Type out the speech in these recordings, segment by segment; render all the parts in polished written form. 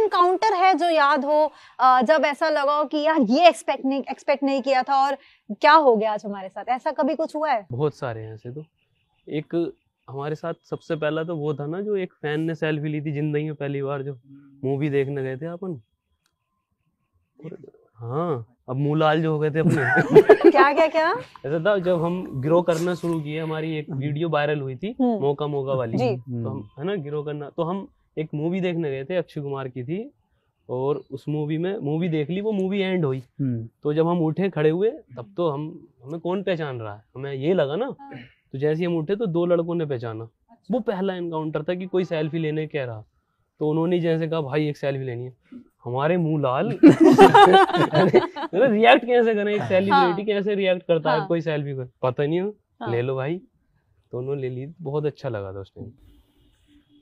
Encounter है जो याद हो, जब ऐसा लगा हो कि यार ये एक्सपेक्ट नहीं किया था और क्या हो गया आज हमारे साथ, ऐसा कभी कुछ हुआ है? बहुत सारे हैं ऐसे। तो एक हमारे साथ सबसे पहला तो वो था ना, जो एक फैन ने सेल्फी ली थी जिंदगी में पहली बार, जो मूवी देखने गए थे अपन। हाँ, अब मुंह लाल जो हो गए थे अपने। क्या क्या क्या? ऐसा था, जब हम गिरो करना शुरू किए, हमारी एक वीडियो वायरल हुई थी मौका मौका वाली, जी। तो हम है ना गिरो करना, तो हम एक मूवी देखने गए थे, अक्षय कुमार की थी, और उस मूवी में मूवी देख ली, वो मूवी एंड हुई। तो जब हम उठे खड़े हुए, तब तो हमें कौन पहचान रहा है, हमें ये लगा ना। तो जैसे ही हम उठे तो 2 लड़कों ने पहचाना। वो पहला एनकाउंटर था कि कोई सेल्फी लेने कह रहा, तो उन्होंने जैसे कहा भाई एक सेल्फी लेनी है, हमारे मुंह लाल। रिएक्ट कैसे करें, एक सेलिब्रिटी कैसे रिएक्ट करता है कोई सेल्फी को, पता नहीं हो। ले लो भाई, दोनों ले ली। बहुत अच्छा लगा था उस टाइम,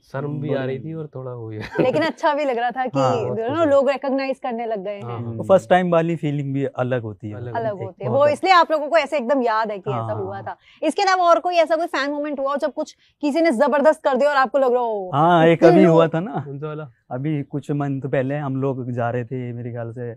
शर्म भी आ रही थी और थोड़ा हो गया, लेकिन अच्छा भी लग रहा था कि लोग रिकॉग्नाइज करने लग गए हैं। तो फर्स्ट टाइम वाली फीलिंग भी अलग होती है, अलग होती है वो, इसलिए आप लोगों को ऐसे एकदम याद है कि ऐसा हुआ था। इसके अलावा और कोई ऐसा कोई फैन मोमेंट हुआ जब कुछ किसी ने जबरदस्त कर दिया और आपको लग रहा हो? हाँ, एक अभी हुआ था ना, अभी कुछ मंथ पहले हम लोग जा रहे थे, मेरे ख्याल से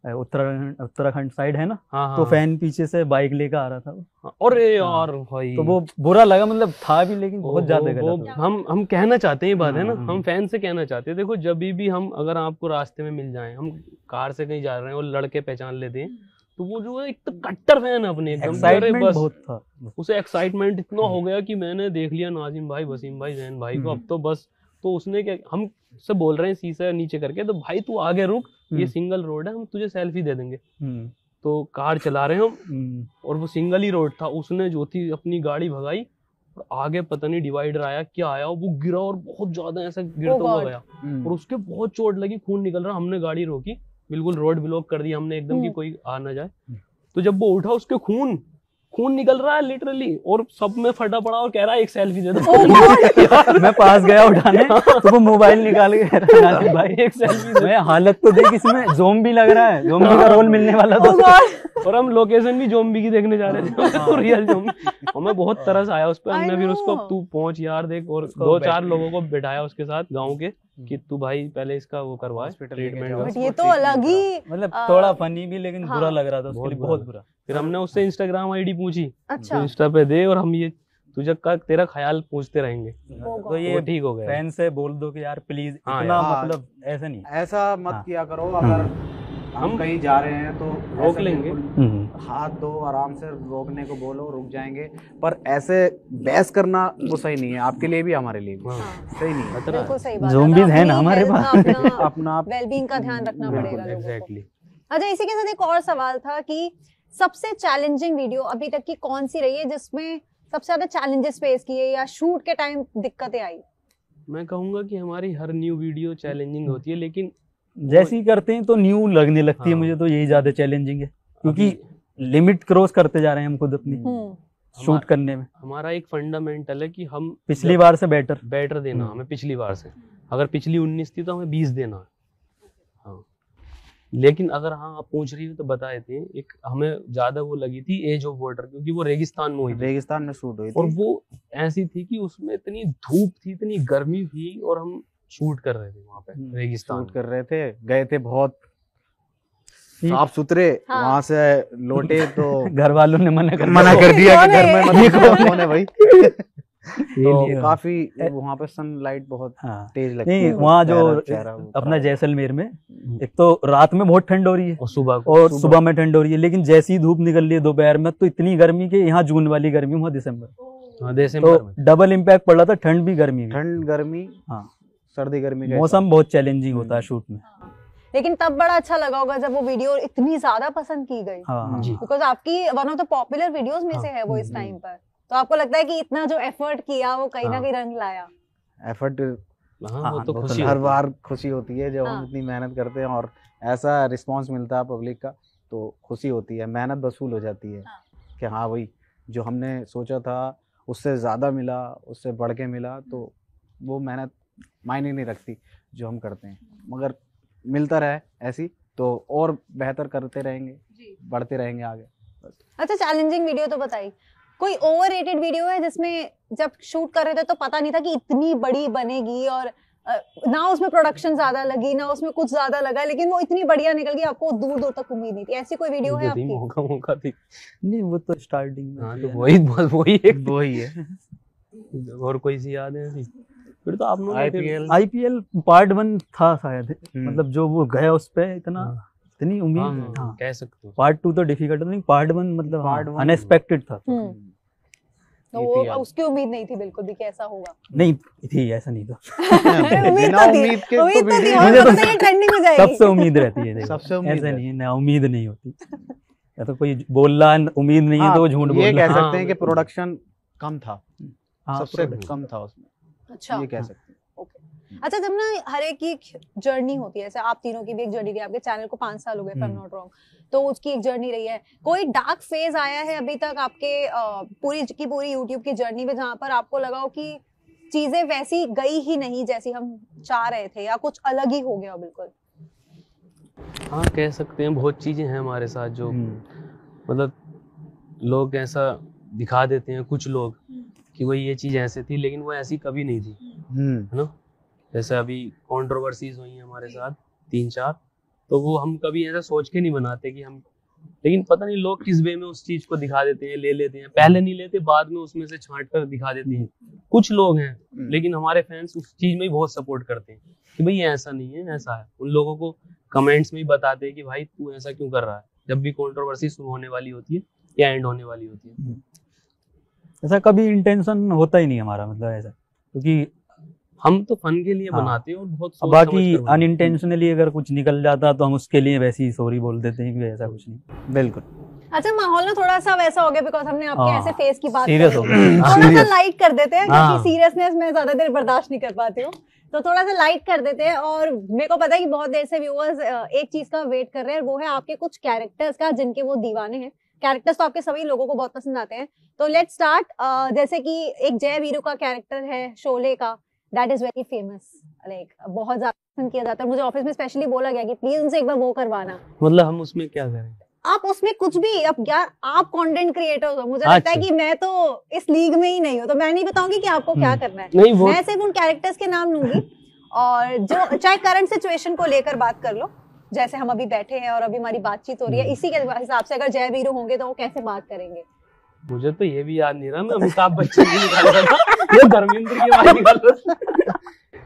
उत्तराखंड साइड है ना, तो फैन पीछे से बाइक लेकर आ रहा था। अरे यार भाई, तो वो बुरा लगा, मतलब था भी, लेकिन बहुत ज्यादा गलत। हम कहना चाहते हैं, ये बात है ना, हम फैन से कहना चाहते हैं, देखो जब भी हम अगर आपको रास्ते में मिल जाएं, हम कार से कहीं जा रहे हैं और लड़के पहचान लेते हैं, तो वो जो है एक तो कट्टर फैन है अपने, एक्साइटमेंट बहुत था, उसे एक्साइटमेंट इतना हो गया कि मैंने देख लिया नाजिम भाई, वसीम भाई, जैन भाई को, अब तो बस। तो उसने क्या, हम से बोल रहे हैं शीशा नीचे करके, तो भाई तू आगे रुक, ये सिंगल रोड है, हम तुझे सेल्फी दे देंगे। तो कार चला रहे हैं हम, और वो सिंगल ही रोड था, उसने जो थी अपनी गाड़ी भगाई, और आगे पता नहीं डिवाइडर आया क्या आया, वो गिरा और बहुत ज्यादा ऐसा गिरता हुआ गया, और उसके बहुत चोट लगी, खून निकल रहा। हमने गाड़ी रोकी, बिल्कुल रोड ब्लॉक कर दी हमने एकदम कि कोई आ ना जाए। तो जब वो उठा, उसके खून निकल रहा है लिटरली, और सब में फटा पड़ा और कह रहा है एक सेल्फी दे दो। मैं पास गया उठाने, तो वो मोबाइल निकाल के कह रहा है भाई एक सेल्फी दे। मैं हालत तो देख, इसमें ज़ोंबी लग रहा है, ज़ोंबी का रोल मिलने वाला था। और हम लोकेशन भी ज़ोंबी की देखने जा रहे थे, तो रियल ज़ोंबी। हमें बहुत तरस आया उस पर, हमने फिर उसको तू पहुंच यार देख, और 2-4 लोगों को बिठाया उसके साथ गाँव के, कि तू भाई पहले इसका वो करवा ट्रीटमेंट। ये तो अलग ही, मतलब थोड़ा फनी भी, लेकिन बुरा लग रहा था उसके लिए, बहुत बुरा। फिर हमने उससे इंस्टाग्राम आईडी पूछी, अच्छा, इंस्टा पे दे, और हम ये तुझे का तेरा ख्याल पूछते रहेंगे। तो ये ठीक हो गया। फैन से बोल दो कि यार प्लीज इतना, मतलब ऐसा नहीं, ऐसा मत किया करो। अगर हम कहीं जा रहे हैं तो रोक लेंगे, हाथ दो, आराम से रोकने को बोलो, रुक जाएंगे, पर ऐसे बहस करना वो सही नहीं है, आपके लिए भी हमारे लिए भी सही नहीं है। बिल्कुल सही बात है। ज़ोंबीज़ हैं ना हमारे पास, अपना वेलबींग का ध्यान रखना पड़ेगा। एग्जैक्टली। अच्छा, इसी के साथ एक और सवाल था कि सबसे चैलेंजिंग वीडियो अभी तक की कौन सी रही है जिसमें सबसे ज्यादा चैलेंजेस फेस किए या शूट के टाइम दिक्कतें आई? मैं कहूंगा कि हमारी हर न्यू वीडियो चैलेंजिंग होती है, लेकिन जैसी करते हैं तो न्यू लगने लगती है मुझे, तो यही ज्यादा चैलेंजिंग है, क्योंकि लिमिट क्रॉस करते जा रहे हैं हम खुद अपनी शूट करने में। हमारा एक फंडामेंटल है कि हम पिछली बार से बेटर देना हमें, पिछली बार से अगर पिछली 19 थी तो हमें 20 देना है। हाँ, लेकिन अगर आप पूछ रही हो तो बताए थे, एक हमें ज्यादा वो लगी थी एज ऑफ वाटर, क्योंकि वो रेगिस्तान में हुई थी, रेगिस्तान में शूट हुई थी, और वो ऐसी थी कि उसमें इतनी धूप थी, इतनी गर्मी थी, और हम शूट कर रहे थे वहाँ पे रेगिस्तान, शूट कर रहे थे, गए थे बहुत साफ सुथरे, वहाँ से लौटे तो घर वालों ने मना कर दिया कि घर में मत कौन है भाई। तो काफी वहाँ पे सनलाइट बहुत तेज लगती है। वहाँ जो अपना जैसलमेर में एक तो रात में बहुत ठंड हो रही है, और सुबह में ठंड हो रही है, लेकिन जैसी ही धूप निकल रही है दोपहर में, तो इतनी गर्मी के यहाँ जून वाली गर्मी, वहाँ दिसंबर, तो डबल इम्पैक्ट पड़ रहा था, ठंड भी गर्मी, सर्दी गर्मी का मौसम बहुत चैलेंजिंग होता है शूट में। लेकिन तब बड़ा अच्छा लगा होगा जब वो वीडियो इतनी ज्यादा पसंद की गई, बिकॉज आपकी one of the popular videos में से है वो इस टाइम पर, तो आपको लगता है कि इतना जो एफर्ट किया वो कहीं ना कहीं रंग लाया? एफर्ट वो तो खुशी, हर बार खुशी होती है जब हम इतनी मेहनत करते हैं और ऐसा रिस्पांस मिलता है पब्लिक का, तो खुशी होती है, मेहनत वसूल हो जाती है कि हाँ भाई जो हमने सोचा था उससे ज़्यादा मिला, उससे बढ़ के मिला, तो वो मेहनत मायने नहीं रखती जो हम करते हैं, मगर मिलता रहे ऐसी तो और बेहतर करते रहेंगे, बढ़ते रहेंगे आगे। अच्छा, चैलेंजिंग वीडियो तो बताई, कोई ओवररेटेड वीडियो है जिसमें जब शूट कर रहे थे तो पता नहीं था कि इतनी बड़ी बनेगी और ना उसमें प्रोडक्शन ज्यादा लगी, ना उसमें कुछ ज्यादा लगा, लेकिन वो इतनी बढ़िया निकल गई, आपको दूर दूर तक उम्मीद नहीं थी। ऐसी कोई वीडियो है आपकी? मौका थी नहीं, वो तो स्टार्टिंग में। हाँ, तो वही है। और कोई सी याद है ऐसी? फिर तो आप लोग आईपीएल पार्ट 1 था शायद, मतलब जो वो गया उस पे इतनी उम्मीद। हाँ, कह सकते हो। पार्ट 2 तो डिफिकल्ट नहीं, पार्ट 1 मतलब अनएक्सपेक्टेड था। तो वो उसकी उम्मीद नहीं थी बिल्कुल भी कैसा होगा। नहीं थी, ऐसा नहीं था। बिना उम्मीद के तो मुझे तो ये ट्रेंडिंग में जाएगी। सबसे उम्मीद रहती है, ऐसा नहीं है, ना उम्मीद नहीं होती। या तो कोई बोल रहा है उम्मीद नहीं है तो वो झूठ बोल रहा है। ये कह सकते हैं कि प्रोडक्शन कम था, सबसे कम था उसमें। अच्छा, ये कह सकते हैं। अच्छा, जब ना हर एक की एक जर्नी होती है, जैसे आप तीनों की भी एक जर्नी रही है, आपके चैनल को 5 साल हो गए if I am not wrong, तो उसकी एक जर्नी रही है। कोई डार्क फेज आया है अभी तक आपके पूरी यूट्यूब की जर्नी में, जहाँ पर आपको लगा हो कि चीजें वैसी गई ही नहीं जैसी हम चाह रहे थे, या कुछ अलग ही हो गया बिल्कुल? हाँ, कह सकते हैं बहुत चीजें हैं हमारे साथ जो मतलब लोग ऐसा दिखा देते हैं, कुछ लोग, कि वही ये चीज ऐसे थी, लेकिन वो ऐसी कभी नहीं थी, है ना। जैसे अभी कंट्रोवर्सीज हुई हैं हमारे साथ 3-4, तो वो हम कभी ऐसा सोच के नहीं बनाते कि हम, लेकिन पता नहीं लोग किस वे में उस चीज को दिखा देते हैं, ले लेते हैं, पहले नहीं लेते, बाद में उसमें से छांट कर दिखा देते हैं। कुछ लोग हैं, लेकिन हमारे फैंस उस चीज में ही बहुत सपोर्ट करते हैं कि भाई ऐसा नहीं है, ऐसा है। उन लोगों को कमेंट्स में ही बताते हैं कि भाई तू ऐसा क्यों कर रहा है, जब भी कंट्रोवर्सी शुरू होने वाली होती है या एंड होने वाली होती है। ऐसा कभी इंटेंशन होता ही नहीं हमारा, मतलब ऐसा, क्योंकि हम तो फन के लिए बनाते हैं और बहुत सोच बाकी अनइंटेंशनली अगर कुछ निकल जाता तो हम उसके लिए वैसे ही सॉरी बोल देते हैं कि ऐसा कुछ नहीं। बिल्कुल। अच्छा, माहौल ना थोड़ा सा वैसा हो गया बिकॉज हमने आपके ऐसे फेस की बात सीरियस हो गया, थोड़ा सा लाइट कर देते हैं, क्योंकि सीरियसनेस में ज्यादा देर बर्दाश्त नहीं कर पाती हूँ, तो थोड़ा सा लाइट कर देते हैं। और मेरे को पता है कि बहुत देर से व्यूअर्स एक चीज का वेट कर रहे हैं, वो है आपके कुछ कैरेक्टर्स का जिनके वो दीवाने हैं। कैरेक्टर्स तो आपके सभी लोगों को बहुत पसंद आते हैं, तो लेट्स स्टार्ट। जैसे कि एक जय वीरू का कैरेक्टर है शोले का, that is very famous, like बहुत ज्यादा पसंद किया जाता है। मुझे ऑफिस में स्पेशली बोला गया कि प्लीज उनसे एक बार वो करवाना। मतलब हम उसमें क्या करें? आप उसमें कुछ भी, अब यार आप कंटेंट क्रिएटर हो, मुझे लगता है कि मैं तो इस लीग में ही नहीं हूँ, तो मैं नहीं बताऊंगी कि आपको क्या करना है। मैं सिर्फ उन कैरेक्टर्स के नाम लूंगी, और जो चाहे करंट सिचुएशन को लेकर बात कर लो, जैसे हम अभी बैठे हैं और अभी हमारी बातचीत हो रही है, इसी के हिसाब से अगर जय वीरू होंगे तो वो कैसे बात करेंगे। मुझे तो ये भी याद नहीं रहा, मैं अमिताभ बच्चन की निकाल रहा था, ये धर्मेंद्र की बात निकाल रहा था।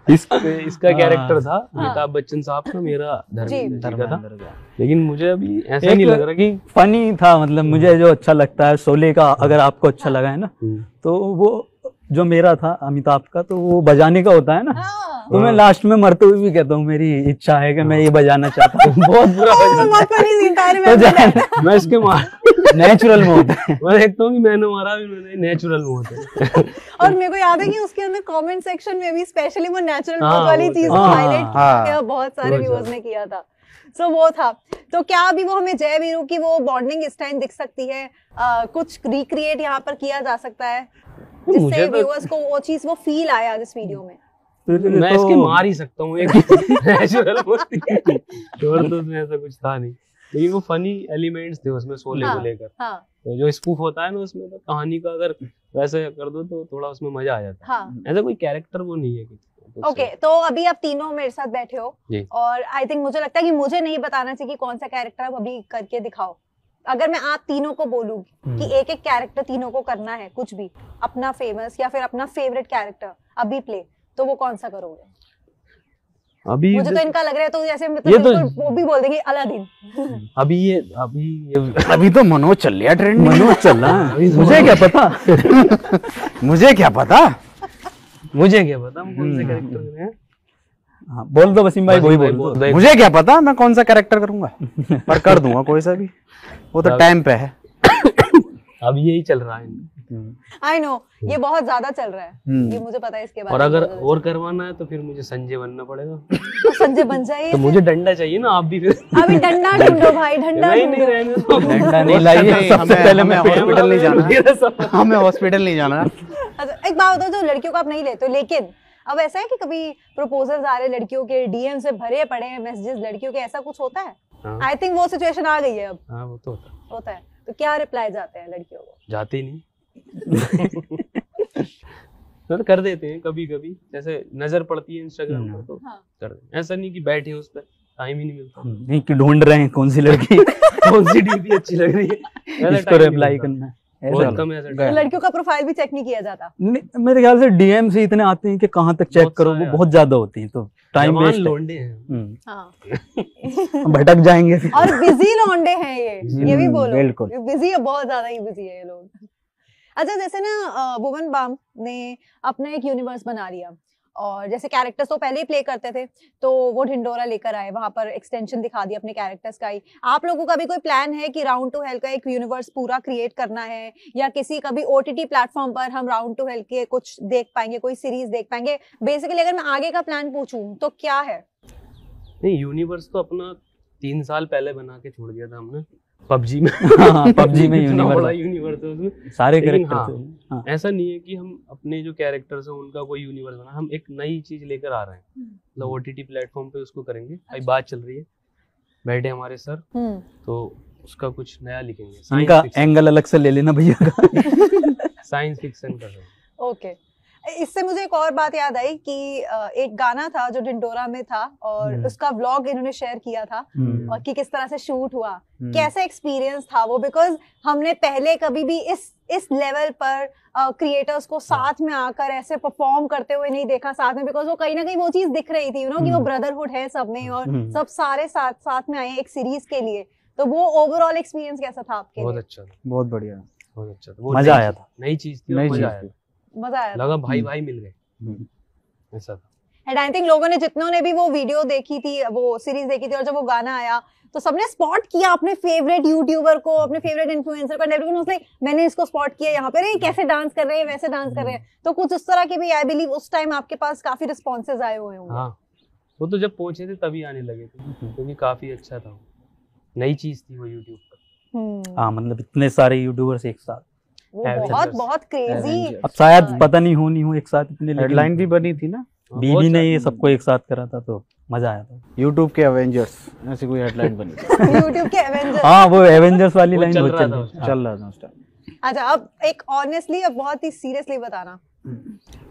इसका कैरेक्टर था अमिताभ बच्चन साहब का, मेरा धर्मेंद्र का, लेकिन मुझे अभी ऐसा नहीं लग रहा कि फनी था। मतलब मुझे जो अच्छा लगता है शोले का, अगर आपको अच्छा लगा है ना, तो वो जो मेरा था अमिताभ का, तो वो बजाने का होता है ना, तो मैं लास्ट में मरते हुए भी कहता हूँ मेरी इच्छा है कि मैं ये बजाना चाहता हूँ। बहुत बुरा मैं इसके नेचुरल में होता है, मैं देखता हूँ कि मैंने मारा भी, मैंने नेचुरल में होता है। और मेरे को याद है कि उसके अंदर कमेंट सेक्शन में भी स्पेशली वो नेचुरल वाली चीज को हाईलाइट किया, बहुत सारे व्यूअर्स ने किया था। सो वो था। तो क्या अभी वो हमें जय वीरू की वो बॉन्डिंग इस टाइम दिख सकती है? कुछ रिक्रिएट यहाँ पर किया जा सकता है जिससे व्यूअर्स को वो चीज, वो फील आया इस वीडियो में? मैं इसके मार ही सकता हूँ एक नेचुरल होती है, और तो उसमें ऐसा कुछ था नहीं, लेकिन वो फनी एलिमेंट्स थे उसमें शोले को लेकर। तो जो स्पूफ होता है ना उसमें, तो कहानी का अगर वैसे कर दो तो थोड़ा उसमें मजा आ जाता है। ऐसा कोई कैरेक्टर वो नहीं है। ओके, तो अभी आप तीनों मेरे साथ बैठे हो, और आई थिंक मुझे लगता है कि मुझे नहीं बताना चाहिए कि कौन सा कैरेक्टर आप अभी करके दिखाओ। अगर मैं आप तीनों को बोलूंगी कि एक एक कैरेक्टर तीनों को करना है, कुछ भी अपना फेमस या फिर अपना फेवरेट कैरेक्टर अभी प्ले, तो वो कौन सा करोगे? अभी मुझे तो इनका लग रहा है तो जैसे मतलब तो वो भी बोल देंगे अलादीन। अभी तो मनोज चल रहा, ट्रेंड मनोज चल रहा है। मुझे क्या पता मुझे क्या पता कौन से कैरेक्टर हैं। हाँ, बोल दो वसीम भाई, वही बोल दो। मुझे क्या पता मैं कौन सा कैरेक्टर करूंगा, पर कर दूंगा कोई सा भी, वो तो टाइम पे है। अब यही चल रहा है। आई नो, ये बहुत ज्यादा चल रहा है, ये मुझे पता है इसके बारे में। और अगर और करवाना है तो फिर मुझे संजय बनना पड़ेगा। तो संजय बन जाइए। तो मुझे डंडा चाहिए ना, आप भी फिर। अभी डंडा ढूंढो भाई, डंडा नहीं रहने दो। डंडा नहीं लाइए, सबसे पहले मैं हॉस्पिटल नहीं जाना, हमें हॉस्पिटल नहीं जाना। एक बात बताओ, जो लड़कियों को आप नहीं लेते, लेकिन अब ऐसा है कि कभी प्रपोजल्स आ रहे लड़कियों के, डीएम से भरे पड़े हैं मैसेजेस लड़कियों के, ऐसा कुछ होता है? आई थिंक वो सिचुएशन आ गई है अब। हाँ, वो तो होता है। तो क्या रिप्लाई जाते हैं लड़कियों को? जाते ही नहीं। तो कर देते हैं कभी कभी, जैसे नजर पड़ती है इंस्टाग्राम पर तो हाँ। कर देते हैं। ऐसा नहीं कि बैठे उस पर, टाइम ही नहीं मिलता। नहीं कि ढूंढ रहे हैं कौन सी लड़की कौन सी डीपी अच्छी लग रही है, इसको रिप्लाई करना है, ऐसा बहुत कम है ऐसा तो time। लड़कियों का प्रोफाइल भी चेक नहीं किया जाता? नहीं, मेरे ख्याल से डीएम से इतने आते हैं कि कहाँ तक चेक बहुत करो, सारे वो बहुत ज्यादा होती हैं, तो टाइम जवान वेस्ट है। लौंडे हैं। हाँ। भटक जाएंगे फिर। और बिजी लौंडे हैं ये भी बोलो, बिल्कुल। बिजी है, बहुत ज्यादा ही बिजी है ये लोग। अच्छा, जैसे ना भुवन बाम ने अपना एक यूनिवर्स बना लिया, और जैसे कैरेक्टर्स तो पहले ही प्ले करते थे, तो वो ढिंडोरा लेकर आए, वहां पर एक्सटेंशन दिखा दिया अपने कैरेक्टर्स का ही। आप लोगों का भी कोई प्लान है कि राउंड टू हेल का एक यूनिवर्स पूरा क्रिएट करना है, या किसी कभी ओटीटी प्लेटफॉर्म पर हम राउंड टू हेल के कुछ देख पाएंगे, कोई सीरीज देख पाएंगे? बेसिकली अगर मैं आगे का प्लान पूछूं तो क्या है? नहीं, यूनिवर्स तो अपना 3 साल पहले बना के छोड़ दिया था हमने पबजी में। हाँ, पबजी में इतना यूनिवर्स बड़ा यूनिवर्स है उसमें। सारे लेकिन कैरेक्टर हाँ, ऐसा नहीं है कि हम अपने जो कैरेक्टर्स हैं उनका कोई यूनिवर्स बना, हम एक नई चीज लेकर आ रहे हैं, मतलब ओटीटी प्लेटफॉर्म पे उसको करेंगे। भाई बात चल रही है, बैठे हमारे सर, तो उसका कुछ नया लिखेंगे। इनका एंगल अलग से ले लेना भैया का। साइंस फिक्शन कर रहे हैं। ओके। इससे मुझे एक और बात याद आई कि एक गाना था जो ढिंडोरा में था, और उसका व्लॉग इन्होंने शेयर किया था, और कि किस तरह से शूट हुआ, कैसा एक्सपीरियंस था वो? बिकॉज हमने पहले कभी भी इस लेवल पर क्रिएटर्स को साथ में आकर ऐसे परफॉर्म करते हुए नहीं देखा साथ में, बिकॉज वो कहीं ना कहीं वो चीज दिख रही थी, कि वो ब्रदरहुड है सब में, और सब सारे साथ में आए एक सीरीज के लिए। तो वो ओवरऑल एक्सपीरियंस कैसा था आपके बहुत लिए? अच्छा था, बहुत बढ़िया, बहुत अच्छा था। मजा आया था, नई चीज थी, नई मजा चीज आया थी। था, मजा आया था। लगा भाई भाई मिल गए, ऐसा था। एंड आई थिंक लोगों ने, जितनों ने भी वो वीडियो देखी थी, वो सीरीज देखी थी, और जब वो गाना आया तो सबने स्पॉट किया अपने फेवरेट यूट्यूबर को, अपने फेवरेट इन्फ्लुएंसर को, एवरीवन वाज लाइक मैंने इसको स्पॉट किया यहाँ पे, कैसे डांस कर रहे हैं, वैसे डांस कर रहे हैं। तो कुछ उस तरह के भी आई बिलीव उस टाइम आपके पास काफी रिस्पॉन्सेज आए हुए होंगे। हाँ, वो तो जब पहुंचे थे तभी आने लगे थे, क्योंकि काफी अच्छा था, नई चीज थी वो यूट्यूब पर। हाँ, मतलब इतने सारे यूट्यूबर्स एक साथ, वो बहुत क्रेजी। अब शायद पता नहीं हो एक साथ इतने, हेडलाइन भी बनी थी ना, बीबी ने ये सबको एक साथ करा था, तो मजा आया था। यूट्यूब के एवेंजर्स ऐसी कोई हेडलाइन बनी। यूट्यूब के एवेंजर्स। हाँ, वो एवेंजर्स वाली लाइन चल बहुत रहा चल था रही उस है। चल रहा था उस टाइम। अच्छा, अब एक ऑनेस्टली, अब बहुत ही सीरियसली बताना,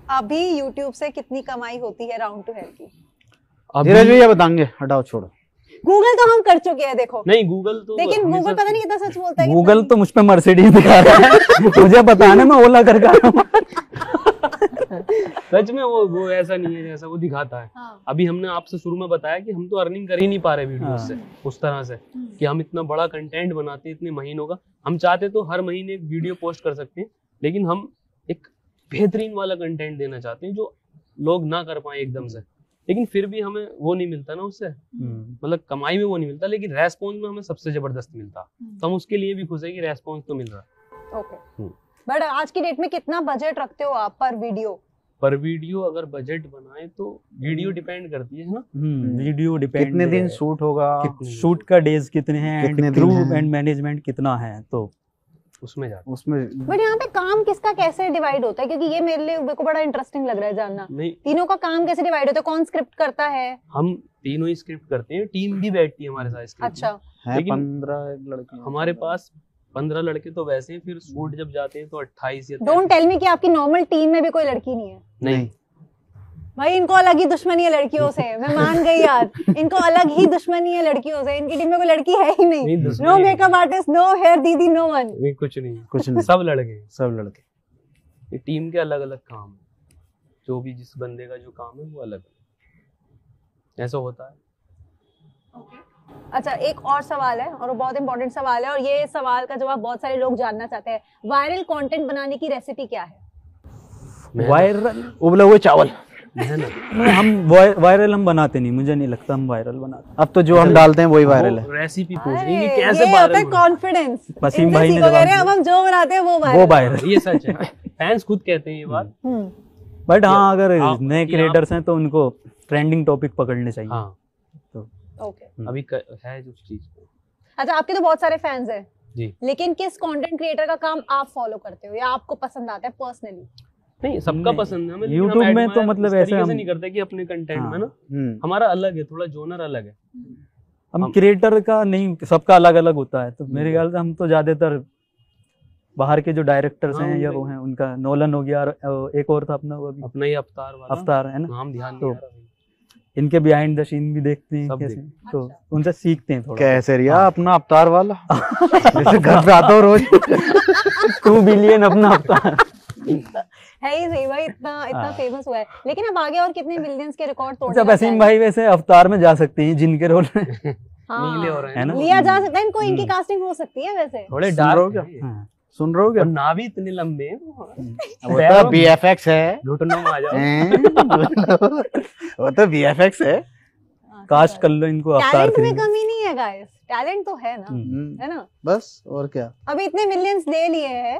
अभी यूट्यूब से कितनी कमाई होती है राउंड टू हेल की? धीरज भैया बताएंगे, हटाओ छोड़ो। गूगल तो हम कर चुके हैं, देखो। नहीं, गूगल तो लेकिन हमेशा गूगल पता नहीं कितना सच बोलता है। गूगल तो मुझ पे मर्सिडीज दिखा रहा है, मुझे पता है ना, मैं ओला करके आया हूं। सच में वो ऐसा नहीं है जैसा वो दिखाता है। हाँ। अभी हमने आपसे शुरू में बताया कि हम तो अर्निंग कर ही नहीं पा रहे वीडियो से उस तरह से, कि हम इतना बड़ा कंटेंट बनाते हैं इतने महीनों का। हम चाहते तो हर महीने एक वीडियो पोस्ट कर सकते हैं, लेकिन हम एक बेहतरीन वाला कंटेंट देना चाहते हैं जो लोग ना कर पाए एकदम से, लेकिन फिर भी हमें वो नहीं मिलता ना उससे, मतलब कमाई में वो नहीं मिलता, लेकिन रेस्पॉन्स में हमें सबसे जबरदस्त मिलता। तो हम उसके लिए भी खुश है कि रेस्पॉन्स तो मिल रहा है। ओके, बट आज की डेट में कितना बजट रखते हो आप पर वीडियो? पर वीडियो अगर बजट बनाए तो वीडियो डिपेंड करती है ना, वीडियो डिपेंड, कितने दिन शूट होगा, शूट का डेज कितने हैं, कितने क्रू दिन हैं। एंड मैनेजमेंट कितना है, तो उसमें जाता उसमें। बट यहाँ पे काम किसका कैसे डिवाइड होता है? क्योंकि ये मेरे को बड़ा इंटरेस्टिंग लग रहा है जानना, नहीं। तीनों का काम कैसे डिवाइड होता है? कौन स्क्रिप्ट करता है? हम तीनों ही स्क्रिप्ट करते हैं, टीम भी बैठती है हमारे साथ स्क्रिप्ट। अच्छा, है लेकिन 15 लड़के हमारे पास 15 लड़के तो वैसे हैं, फिर शूट जब जाते हैं तो 28 या डोंट टेल मी कि आपकी नॉर्मल टीम में भी कोई लड़की नहीं है। नहीं, भाई इनको अलग ही दुश्मनी है लड़कियों से, मैं मान गई यार, इनको अलग ही दुश्मनी है लड़कियों से। इनकी टीम में कोई लड़की है ही नहीं। No makeup artist, no hair दीदी, नो वन। नहीं, कुछ नहीं, कुछ नहीं, सब लड़के हैं। सब लड़के। ये टीम के अलग अलग काम है, जो भी जिस बंदे का जो काम है वो अलग है, ऐसा होता है। अच्छा, एक और सवाल है, और वो बहुत इंपॉर्टेंट सवाल है, और ये सवाल का जवाब बहुत सारे लोग जानना चाहते हैं। वायरल कंटेंट बनाने की रेसिपी क्या है? वायरल उबले हुए चावल। हम वायरल हम बनाते नहीं, मुझे नहीं लगता हम वायरल बनाते। अब तो जो हम डालते हैं वही वायरल है। रेसिपी पूछ रही है अरे, कि कैसे ये होता है वायरल कॉन्फिडेंस। वसीम भाई ने कह रहे हैं जवाब अब हम जो बनाते हैं वो वो वायरल। वायरल। ये सच है, फैंस खुद कहते हैं ये बात। बट हाँ, अगर नए कि क्रिएटर्स हैं तो उनको ट्रेंडिंग टॉपिक पकड़ने चाहिए। हाँ, तो ओके, अभी है जो चीज। अच्छा, आपके तो बहुत सारे फैंस हैं जी, लेकिन किस कंटेंट क्रिएटर का काम आप फॉलो करते हो या आपको पसंद आता है पर्सनली? नहीं, सबका पसंद है हमें, लेकिन हम YouTube में तो admire मतलब इस ऐसे तरीके हम- से नहीं करते कि अपने कंटेंट में ना हम्म। हमारा अलग है, थोड़ा जोनर अलग है। हम क्रिएटर का नहीं, सबका अलग अलग होता है, तो मेरे ख्याल से हम तो ज्यादातर बाहर के जो डायरेक्टर्स हाँ, हैं या उनका वो हैं, उनका नोलन हो गया और एक और था अपना वो अभी अपना ही अवतार वाला, अवतार है ना, नाम ध्यान नहीं तो आ रहा भाई। इनके बिहाइंड द सीन भी देखते हैं सब कैसे, देखते तो उनसे सीखते हैं थोड़ा। कैसे रिया हाँ। अपना अवतार वाला जैसे घर पे आता हूँ रोज 2 बिलियन अपना अवतार। है ही सही भाई, इतना हाँ। फेमस हुआ है। लेकिन अब आगे और कितने मिलियंस के रिकॉर्ड तोड़ने अच्छा का वसीम plan भाई वैसे अवतार में जा सकते हैं जिनके रोल में। हाँ, नीले हो रहे है हैं ना? ना, लिया जा सकता है इनको, इनकी हम्म। कास्टिंग हो सकती है वैसे। थोड़े सुन रहे हो डार्क क्या? हैं। हाँ। सुन रहे हो और क्या? ना भी इतने लंबे हैं, वो तो BFX है घुटनों में आ जाओ। वो तो BFX है। कास्ट कर लो इनको अवतार टैलेंट में 3 में। कमी नहीं है गाइस, टैलेंट तो है ना, हम्म। है ना। बस और क्या। अभी इतने मिलियंस ले लिए हैं,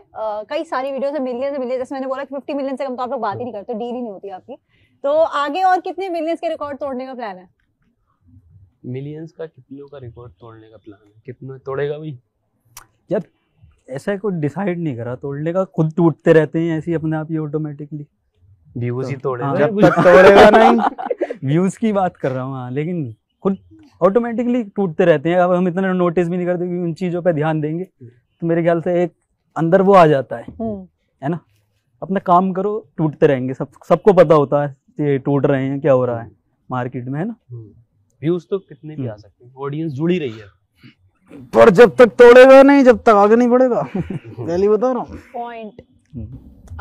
कई सारी वीडियो से मिलियंस, जैसे मैंने बोला कि 50 मिलियन से कम तो आप लोग बात ही नहीं करते, डील ही नहीं होती आपकी। तो आगे और कितने मिलियंस के रिकॉर्ड तोड़ने का प्लान है? मिलियंस का कितनों का रिकॉर्ड तोड़ने का प्लान है? कितना तोड़ेगा भाई? यार ऐसा कोई डिसाइड नहीं करा तोड़ने का, खुद टूटते रहते हैं ऐसे ही अपने आप ही ऑटोमेटिकली। व्यूज ही तोड़ेगा हाँ, जब तक तोड़ेगा नहीं व्यूज की बात कर रहा हूँ हाँ, लेकिन खुद ऑटोमेटिकली टूटते रहते हैं। अब हम इतना नोटिस भी नहीं करते कि उन चीजों पे ध्यान देंगे तो मेरे ख्याल से एक अंदर वो आ जाता है ना। अपना काम करो, टूटते रहेंगे, सबको पता होता है ये टूट रहे हैं, क्या हो रहा है मार्केट में, है ना। व्यूज तो कितने भी आ सकते हैं, ऑडियंस जुड़ी रही है। पर जब तक तोड़ेगा नहीं, जब तक आगे नहीं बढ़ेगा। पहले बता रहा हूँ। पॉइंट।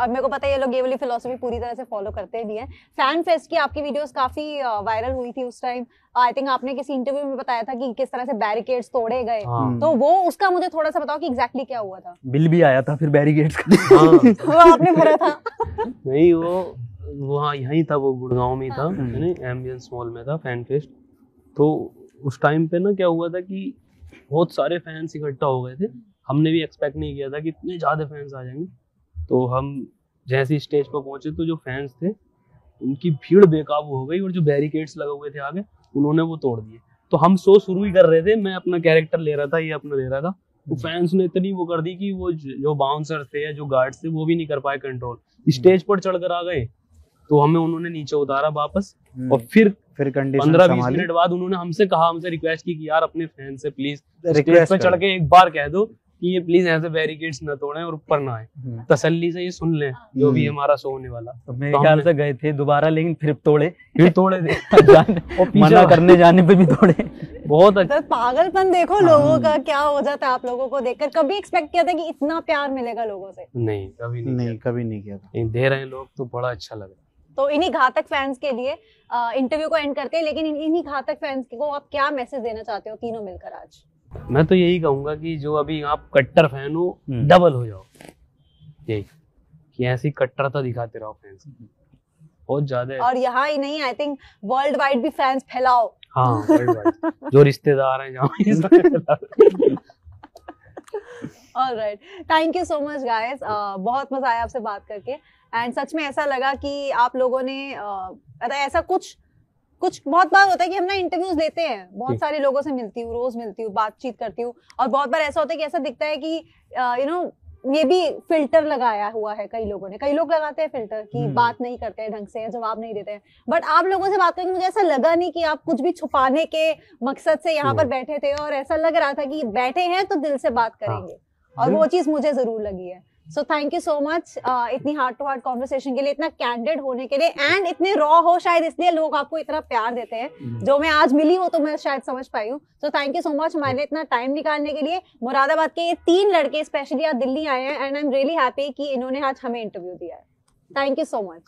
अब मेरे को पता है ये लोग ये वाली फिलॉसफी पूरी तरह से फॉलो करते भी हैं। फैन फेस्ट की आपकी वीडियोस काफी वायरल हुई थी उस टाइम। आई थिंक आपने किसी इंटरव्यू में बताया था कि किस तरह से बैरिकेड्स तोड़े गए। तो वो उसका मुझे थोड़ा सा बताओ कि एग्जैक्टली क्या हुआ था। बिल भी आया था फिर बैरिकेड्स का। हाँ। वो आपने भरा था? नहीं, वो हाँ यहीं था, वो गुड़गांव में ही था, है ना, एम्बियंस मॉल में था फैन फेस्ट। तो उस टाइम पे ना क्या हुआ था कि बहुत सारे फैंस इकट्ठा हो गए थे। हमने भी एक्सपेक्ट नहीं किया था कि इतने ज़्यादा फैंस आ जाएंगे। तो हम जैसे ही स्टेज पर पहुंचे तो जो फैंस थे उनकी भीड़ बेकाबू हो गई, और जो बैरिकेड्स लगे हुए थे आगे उन्होंने वो तोड़ दिए। तो हम शो शुरू ही कर रहे थे, मैं अपना कैरेक्टर ले रहा था, ये अपना ले रहा था। तो फैंस ने इतनी वो कर दी कि वो जो बाउंसर थे या जो गार्ड्स थे वो भी नहीं कर पाए कंट्रोल, स्टेज पर चढ़कर आ गए। तो हमें उन्होंने नीचे उतारा वापस, और फिर कंडीशन 15-20 मिनट बाद उन्होंने हमसे रिक्वेस्ट की कि यार अपने फैन से प्लीज स्टेज रिक्वेस्ट पे चढ़ के एक बार कह दो कि ये प्लीज ऐसे बैरिकेड्स ना तोड़ें और ऊपर ना आए, तसल्ली से ये सुन लें जो भी हमारा शो होने वाला। तो मेरे ख्याल से गए थे दोबारा, लेकिन फिर तोड़े तोड़े थे और मना करने जाने पे भी तोड़े। बहुत अच्छा। तो पागलपन देखो लोगों का क्या हो जाता है आप लोगों को देखकर। कभी एक्सपेक्ट किया था कि इतना प्यार मिलेगा लोगों से? नहीं, कभी नहीं, कभी नहीं किया था। दे रहे हैं लोग तो बड़ा अच्छा लग रहा है। तो इन्हीं घातक फैंस के लिए इंटरव्यू को एंड करते हैं, लेकिन इन्हीं घातक फैंस को आप क्या मैसेज देना चाहते हो तीनों मिलकर आज? मैं तो यही कहूंगा कि जो अभी आप कट्टर फैन हो डबल हो जाओ, यही कि ऐसी कट्टरता दिखाते रहो फैंस, बहुत ज्यादा है। और यहाँ ही नहीं, आई थिंक वर्ल्ड वाइड भी फैंस फैलाओ। हाँ, वर्ल्ड वाइड जो रिश्तेदार हैं जहाँ alright, thank you so much guys, बहुत मजा आया आपसे बात करके। एंड सच में ऐसा लगा कि आप लोगों ने ऐसा कुछ बहुत बार होता है कि हम ना इंटरव्यूज लेते हैं, बहुत सारे लोगों से मिलती हूँ, रोज मिलती हूँ, बातचीत करती हूँ, और बहुत बार ऐसा होता है कि ऐसा दिखता है कि यू नो ये भी फिल्टर लगाया हुआ है कई लोगों ने। कई लोग लगाते हैं फिल्टर कि बात नहीं करते हैं ढंग से या जवाब नहीं देते हैं। बट आप लोगों से बात करके मुझे ऐसा लगा नहीं कि आप कुछ भी छुपाने के मकसद से यहाँ पर बैठे थे, और ऐसा लग रहा था कि बैठे हैं तो दिल से बात करेंगे, और वो चीज मुझे जरूर लगी है। So thank you so much इतनी हार्ट टू हार्ट कॉन्वर्सेशन के लिए, इतना कैंडिड होने के लिए, एंड इतने रॉ हो, शायद इसलिए लोग आपको इतना प्यार देते हैं। जो मैं आज मिली हूँ तो मैं शायद समझ पाई हूँ। So thank you so much हमारे लिए इतना टाइम निकालने के लिए। मुरादाबाद के ये 3 लड़के स्पेशली आज दिल्ली आए हैं, and I am really happy कि इन्होंने आज हमें इंटरव्यू दिया है। Thank you so much.